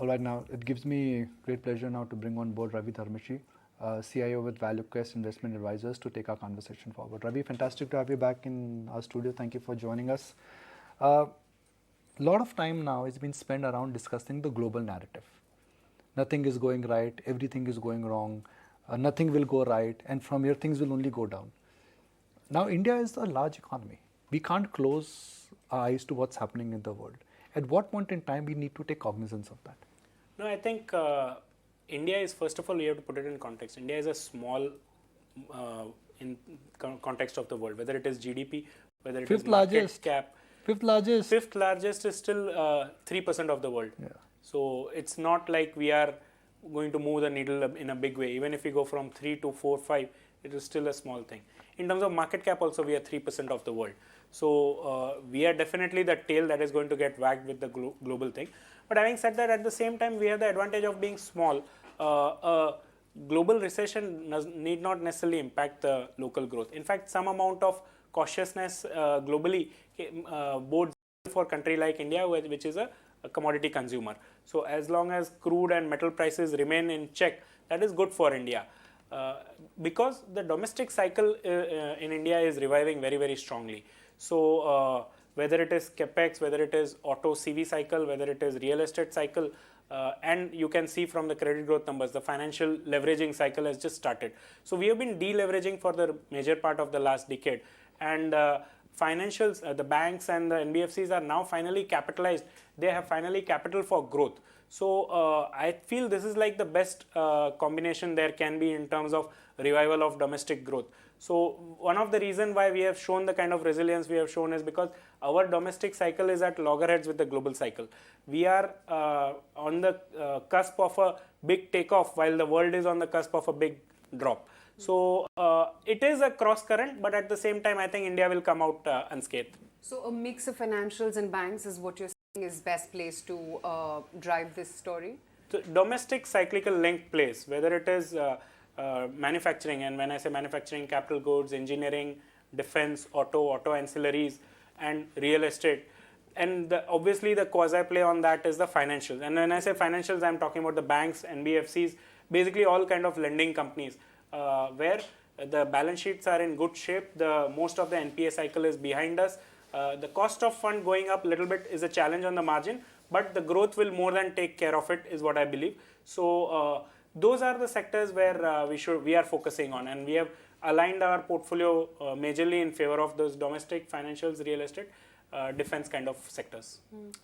All right, now it gives me great pleasure now to bring on board Ravi Dharamshi, CIO with ValueQuest Investment Advisors, to take our conversation forward. Ravi, fantastic to have you back in our studio. Thank you for joining us. A lot of time now has been spent around discussing the global narrative. Nothing is going right, everything is going wrong, nothing will go right, and from here things will only go down. Now, India is a large economy. We can't close our eyes to what's happening in the world. At what point in time we need to take cognizance of that? No, I think India is, first of all, we have to put it in context. India is a small in context of the world, whether it is GDP, whether it is market cap. Fifth largest. Fifth largest is still 3% of the world. Yeah. So it's not like we are going to move the needle in a big way. Even if we go from 3 to 4, 5, it is still a small thing. In terms of market cap also, we are 3% of the world. So we are definitely the tail that is going to get wagged with the global thing. But having said that, at the same time, we have the advantage of being small. Global recession need not necessarily impact the local growth. In fact, some amount of cautiousness globally bodes for a country like India, which is a commodity consumer. So as long as crude and metal prices remain in check, that is good for India. Because the domestic cycle in India is reviving very, very strongly. So whether it is capex, whether it is auto CV cycle, whether it is real estate cycle, and you can see from the credit growth numbers, the financial leveraging cycle has just started. So we have been deleveraging for the major part of the last decade, and financials, the banks and the NBFCs are now finally capitalized. They have finally capital for growth. So I feel this is like the best combination there can be in terms of revival of domestic growth. So one of the reasons why we have shown the kind of resilience we have shown is because our domestic cycle is at loggerheads with the global cycle. We are on the cusp of a big takeoff while the world is on the cusp of a big drop. So it is a cross current, but at the same time, I think India will come out unscathed. So a mix of financials and banks is what you're saying is best place to drive this story? So domestic cyclical linked place, whether it is manufacturing, and when I say manufacturing, capital goods, engineering, defense, auto ancillaries, and real estate. And obviously the quasi play on that is the financials. And when I say financials, I'm talking about the banks, NBFCs, basically all kind of lending companies where the balance sheets are in good shape. Most of the NPA cycle is behind us. The cost of fund going up a little bit is a challenge on the margin, but the growth will more than take care of it, is what I believe. So those are the sectors where we are focusing on, and we have aligned our portfolio majorly in favor of those domestic financials, real estate, defense kind of sectors.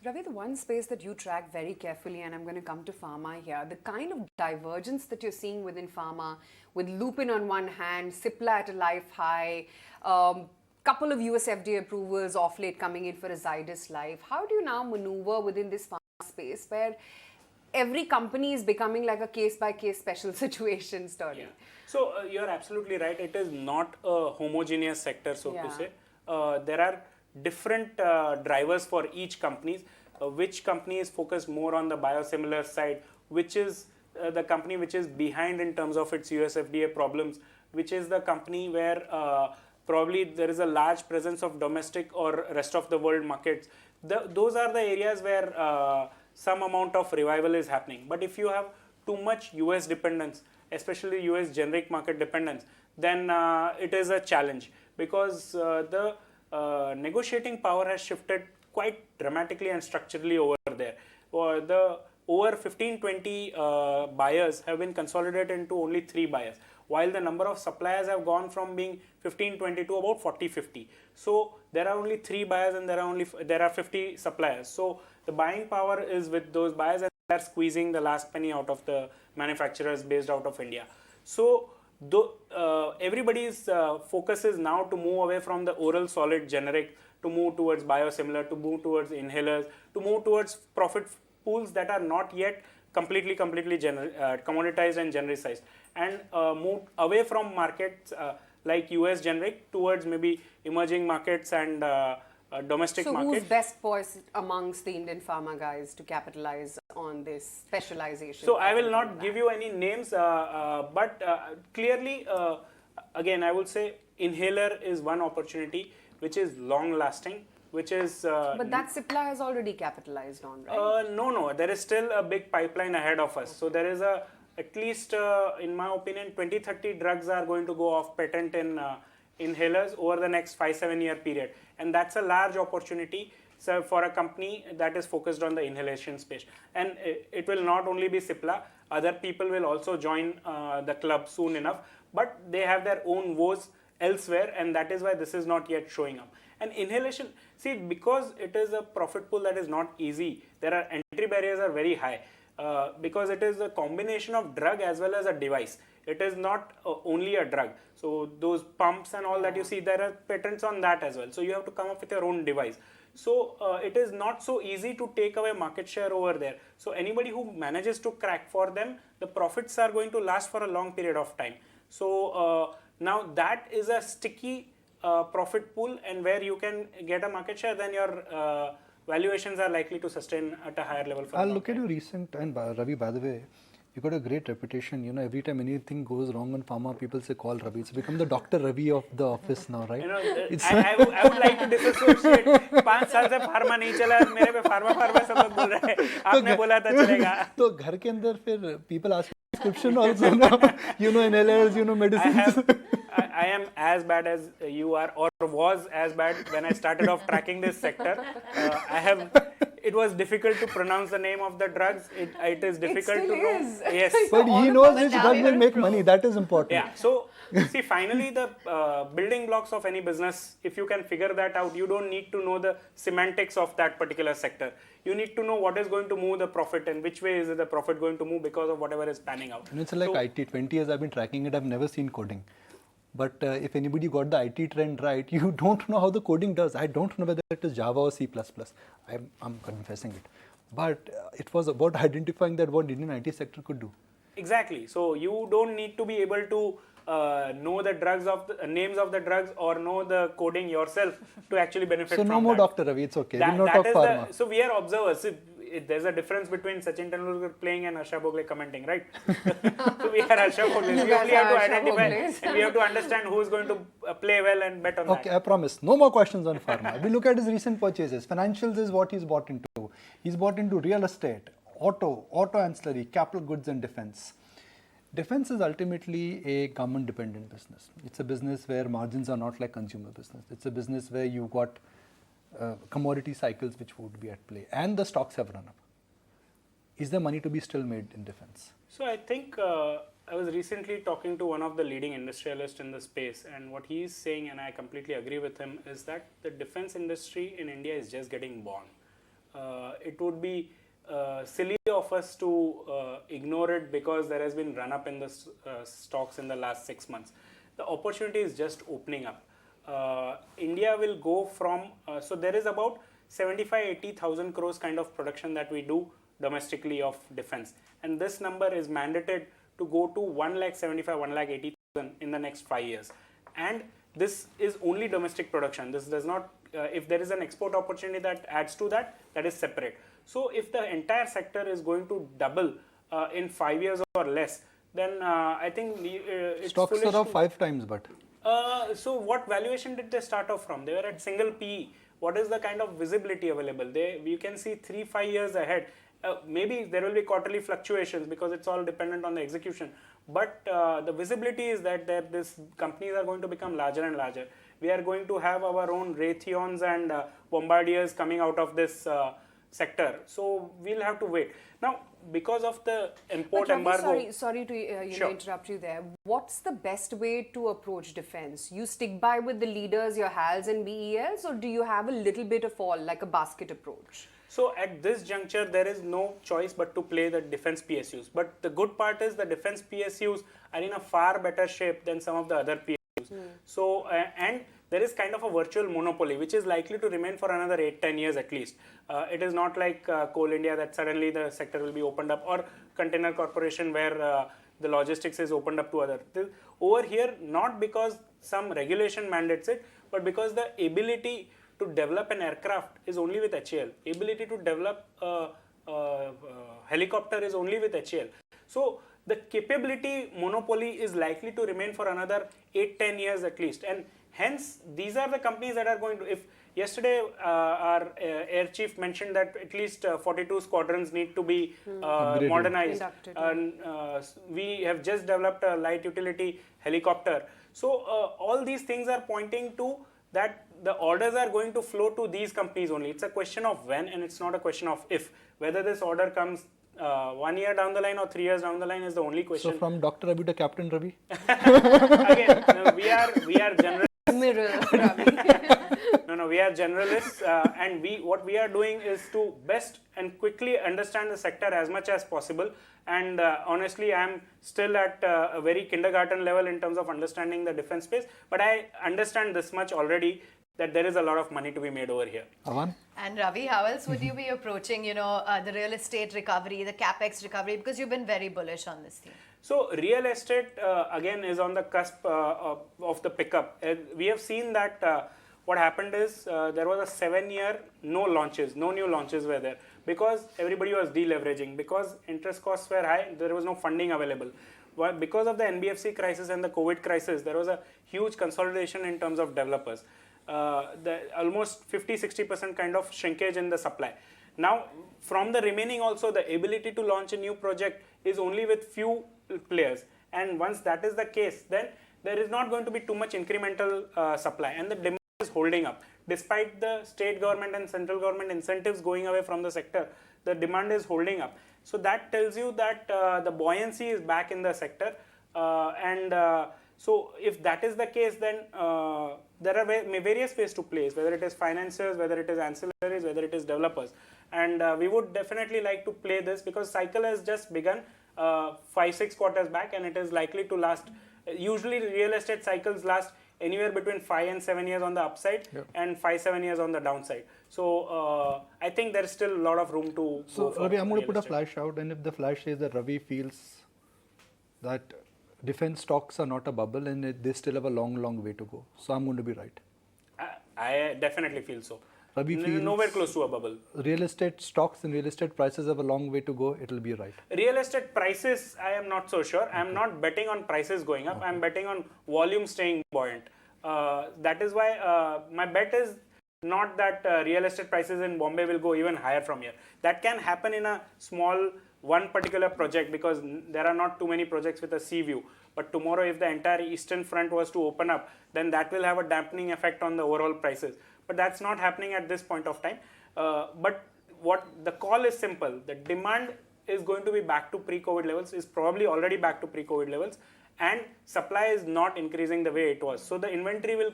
Ravi, the one space that you track very carefully, and I'm going to come to pharma here, the kind of divergence that you're seeing within pharma, with Lupin on one hand, Cipla at a life high, couple of US FDA approvals off late coming in for a Zydus Life. How do you now maneuver within this pharma space where every company is becoming like a case-by-case special situation story? Yeah. So you're absolutely right. It is not a homogeneous sector, so to say. There are different drivers for each company. Which company is focused more on the biosimilar side, which is the company which is behind in terms of its US FDA problems, which is the company where probably there is a large presence of domestic or rest of the world markets. Those are the areas where some amount of revival is happening. But if you have too much US dependence, especially US generic market dependence, then it is a challenge, because the negotiating power has shifted quite dramatically and structurally over there. Over 15-20 buyers have been consolidated into only 3 buyers, while the number of suppliers have gone from being 15-20 to about 40-50. So there are only 3 buyers and there are 50 suppliers. So the buying power is with those buyers, and they are squeezing the last penny out of the manufacturers based out of India. So everybody's focus is now to move away from the oral solid generic, to move towards biosimilar, to move towards inhalers, to move towards profit pools that are not yet completely commoditized and genericized, and move away from markets like US generic towards maybe emerging markets and domestic markets. So who's best poised amongst the Indian pharma guys to capitalize on this specialization? So I will not give you any names, but clearly, again, I would say inhaler is one opportunity which is long lasting, which is But that Cipla has already capitalized on, right? no, there is still a big pipeline ahead of us. So there is at least, in my opinion, 20-30 drugs are going to go off patent in inhalers over the next 5-7 year period. And that's a large opportunity for a company that is focused on the inhalation space. And it will not only be Cipla, other people will also join the club soon enough, but they have their own woes elsewhere, and that is why this is not yet showing up. And inhalation, see, because it is a profit pool that is not easy, there are entry barriers are very high, because it is a combination of drug as well as a device. It is not only a drug. So those pumps and all that you see, there are patents on that as well. So you have to come up with your own device. So it is not so easy to take away market share over there. So anybody who manages to crack, for them, the profits are going to last for a long period of time. So now that is a sticky profit pool, and where you can get a market share, then your valuations are likely to sustain at a higher level. For I'll look at your recent, and Ravi, by the way, you got a great reputation. You know, every time anything goes wrong on pharma, people say call Ravi. It's become the Dr. Ravi of the office now, right? You know, I would like to disassociate. 5 साल से pharma नहीं चला, मेरे पे pharma सब लोग बोल रहे हैं. आपने बोला था चलेगा. तो घर के अंदर फिर people ask prescription also now. You know inhalers, you know medicines. I am as bad as you are, or was as bad when I started off tracking this sector. It was difficult to pronounce the name of the drugs. It is difficult to know. Is. Yes. But he knows which drug will make money. That is important. Yeah. So see, finally, the building blocks of any business, if you can figure that out, you don't need to know the semantics of that particular sector. You need to know what is going to move the profit and which way is the profit going to move because of whatever is panning out. And it's like IT. 20 years I've been tracking it. I've never seen coding. But if anybody got the IT trend right, you don't know how the coding does. I don't know whether it is Java or C++. I'm confessing it. But it was about identifying that what Indian IT sector could do. Exactly. So you don't need to be able to know the drugs of the names of the drugs or know the coding yourself to actually benefit from that. So no more Dr. Ravi, it's okay. We'll not talk pharma. So we are observers. There's a difference between Sachin Tendulkar playing and Harsha Bhogle commenting, right? So we are Harsha Bhogle. We only have to identify and we have to understand who is going to play well and bet on that. Okay, I promise. No more questions on pharma. We look at his recent purchases. Financials is what he's bought into. He's bought into real estate, auto ancillary, capital goods and defense. Defense is ultimately a government dependent business. It's a business where margins are not like consumer business. It's a business where you've got commodity cycles which would be at play, and the stocks have run up. Is there money to be still made in defense? So I think I was recently talking to one of the leading industrialists in the space, and what he is saying, and I completely agree with him, is that the defense industry in India is just getting born. It would be silly of us to ignore it because there has been run up in the stocks in the last 6 months. The opportunity is just opening up. India will go from, so there is about 75-80,000 crores kind of production that we do domestically of defense, and this number is mandated to go to 1,75,000-1,80,000 in the next 5 years, and this is only domestic production. This does not, if there is an export opportunity that adds to that, that is separate. So if the entire sector is going to double in 5 years or less, then I think it's stocks are up 5 times, but so what valuation did they start off from? They were at single PE. What is the kind of visibility available? You can see 3-5 years ahead. Maybe there will be quarterly fluctuations because it's all dependent on the execution. But the visibility is that these companies are going to become larger and larger. We are going to have our own Raytheons and Bombardiers coming out of this sector. So we'll have to wait. Now, because of the import embargo... Sorry to Sure. interrupt you there. What's the best way to approach defense? You stick by with the leaders, your HALs and BELs, or do you have a little bit of all, like a basket approach? So at this juncture, there is no choice but to play the defense PSUs. But the good part is the defense PSUs are in a far better shape than some of the other PSUs. So, and there is kind of a virtual monopoly, which is likely to remain for another 8-10 years at least. It is not like Coal India that suddenly the sector will be opened up, or Container Corporation where the logistics is opened up to others. Over here, not because some regulation mandates it, but because the ability to develop an aircraft is only with HAL. Ability to develop a helicopter is only with HAL. So the capability monopoly is likely to remain for another 8-10 years at least. And Hence, these are the companies that are going to, if yesterday our Air Chief mentioned that at least 42 squadrons need to be modernized. Inducted, And we have just developed a light utility helicopter. So all these things are pointing to that the orders are going to flow to these companies only. It's a question of when, and it's not a question of if. Whether this order comes 1 year down the line or 3 years down the line is the only question. So from Dr. Ravi to Captain Ravi? Again, we are generalists. Mirror, Ravi. No, we are generalists, and what we are doing is to best and quickly understand the sector as much as possible. And honestly, I am still at a very kindergarten level in terms of understanding the defense space. But I understand this much already, that there is a lot of money to be made over here. Avan? And Ravi, how else would you be approaching, the real estate recovery, the capex recovery? Because you've been very bullish on this theme. So real estate again is on the cusp of the pickup. We have seen that what happened is there was a 7-year no new launches were there because everybody was deleveraging, because interest costs were high, there was no funding available. Well, because of the NBFC crisis and the COVID crisis, there was a huge consolidation in terms of developers. Almost 50-60% kind of shrinkage in the supply. Now, from the remaining also, the ability to launch a new project is only with few players. And once that is the case, then there is not going to be too much incremental supply, and the demand is holding up. Despite the state government and central government incentives going away from the sector, the demand is holding up. So that tells you that the buoyancy is back in the sector. So if that is the case, then there are various ways to place, whether it is financiers, whether it is ancillaries, whether it is developers. And we would definitely like to play this because cycle has just begun 5-6 quarters back, and it is likely to last. Usually real estate cycles last anywhere between 5 and 7 years on the upside, and 5-7 years on the downside. So I think there is still a lot of room to So go for Ravi, I'm going to real put a estate. flash out, and if the flash says that Ravi feels that defense stocks are not a bubble and they still have a long way to go, so I'm going to be right. I definitely feel so. Ravi feels Nowhere close to a bubble. real estate stocks and real estate prices have a long way to go, it'll be right. Real estate prices, I am not so sure. I am not betting on prices going up. I am betting on volume staying buoyant. That is why my bet is not that real estate prices in Bombay will go even higher from here. That can happen in a small one particular project because there are not too many projects with a sea view. But tomorrow if the entire eastern front was to open up, then that will have a dampening effect on the overall prices. But that's not happening at this point of time. But what the call is simple. The demand is going to be back to pre-COVID levels, is probably already back to pre-COVID levels, and supply is not increasing the way it was. So the inventory will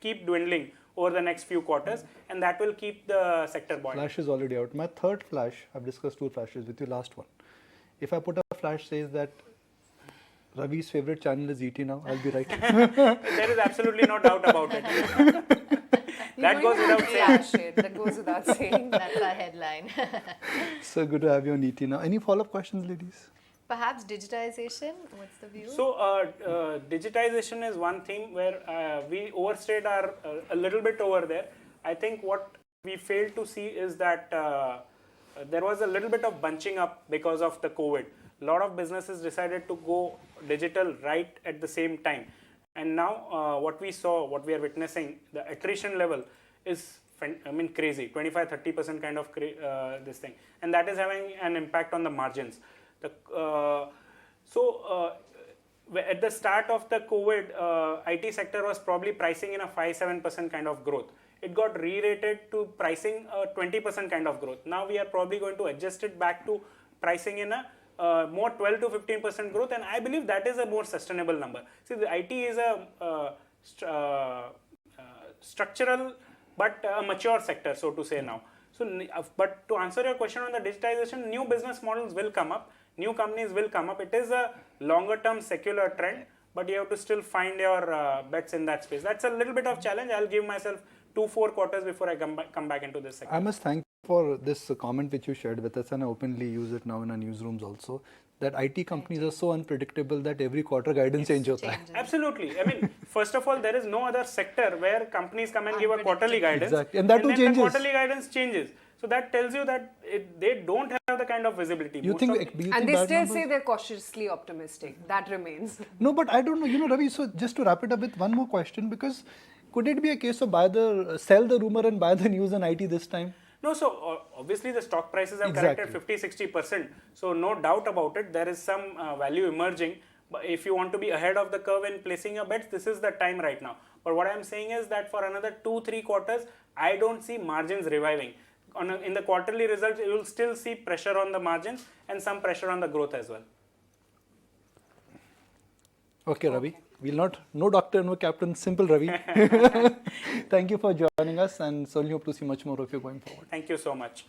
keep dwindling over the next few quarters, and that will keep the sector buoyant. Flash is already out. My third flash, I've discussed 2 flashes with you, last one. If I put a flash says that Ravi's favorite channel is ET now, I'll be right. There is absolutely no doubt about it. That goes without saying. That goes without saying. That's our headline. So good to have you on ET now. Any follow-up questions, ladies? Perhaps digitization, what's the view? So digitization is one theme where we overstayed our a little bit over there. I think what we failed to see is that there was a little bit of bunching up because of the COVID. A lot of businesses decided to go digital right at the same time. And now what we are witnessing, the attrition level is crazy, 25-30% kind of this thing. And that is having an impact on the margins. At the start of the COVID, IT sector was probably pricing in a 5-7% kind of growth. It got re-rated to pricing a 20% kind of growth. Now we are probably going to adjust it back to pricing in a more 12-15% growth, and I believe that is a more sustainable number. See, the IT is a structural but a mature sector, so to say now. So, but to answer your question on the digitization, new business models will come up, new companies will come up. It is a longer term secular trend, but you have to still find your bets in that space. That's a little bit of challenge. I'll give myself 2-4 quarters before I come back into this sector. I must thank you for this comment which you shared with us, and I openly use it now in our newsrooms also, that IT companies are so unpredictable that every quarter guidance changes. Absolutely. I mean, first of all, there is no other sector where companies come and give a quarterly guidance. Exactly. And that too then changes. the quarterly guidance changes. So that tells you that they don't have have the kind of visibility. Do you think And they bad still numbers? say they're cautiously optimistic. That remains. No, but I don't know. Ravi, so just to wrap it up with one more question, because could it be a case of sell the rumor and buy the news and IT this time? No, so obviously the stock prices have Exactly. corrected 50-60%. So no doubt about it, there is some value emerging. But if you want to be ahead of the curve in placing your bets, this is the time right now. But what I am saying is that for another 2-3 quarters, I don't see margins reviving. In the quarterly results, you will still see pressure on the margins and some pressure on the growth as well. Okay, Ravi. We'll not, no doctor, no captain, simple Ravi. Thank you for joining us, and certainly hope to see much more of you going forward. Thank you so much.